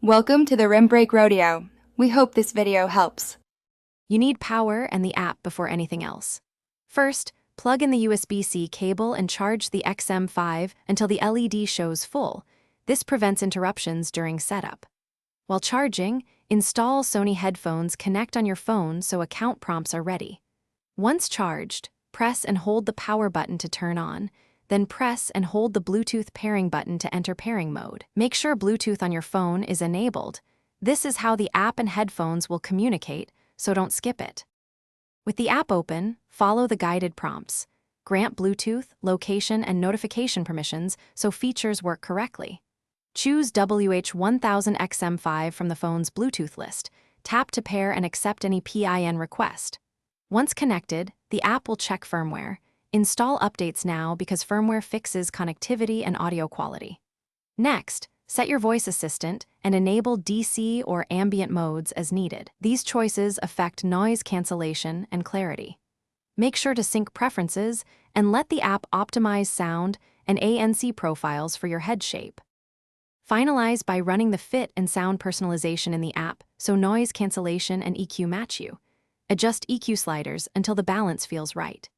Welcome to the Rim Break Rodeo. We hope this video helps. You need power and the app before anything else. First, plug in the USB-C cable and charge the XM5 until the LED shows full. This prevents interruptions during setup. While charging, install Sony headphones connect on your phone so account prompts are ready. Once charged, press and hold the power button to turn on, then press and hold the Bluetooth pairing button to enter pairing mode. Make sure Bluetooth on your phone is enabled. This is how the app and headphones will communicate, so don't skip it. With the app open, follow the guided prompts. Grant Bluetooth, location, and notification permissions so features work correctly. Choose WH1000XM5 from the phone's Bluetooth list. Tap to pair and accept any PIN request. Once connected, the app will check firmware. Install updates now because firmware fixes connectivity and audio quality. Next, set your voice assistant and enable DC or ambient modes as needed. These choices affect noise cancellation and clarity. Make sure to sync preferences and let the app optimize sound and ANC profiles for your head shape. Finalize by running the fit and sound personalization in the app so noise cancellation and EQ match you. Adjust EQ sliders until the balance feels right.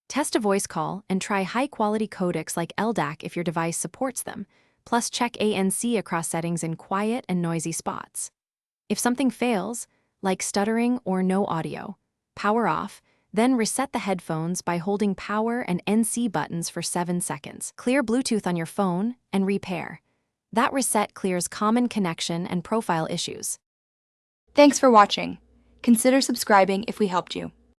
Test a voice call and try high-quality codecs like LDAC if your device supports them, plus check ANC across settings in quiet and noisy spots. If something fails, like stuttering or no audio, power off, then reset the headphones by holding power and NC buttons for 7 seconds. Clear Bluetooth on your phone and repair. That reset clears common connection and profile issues. Thanks for watching. Consider subscribing if we helped you.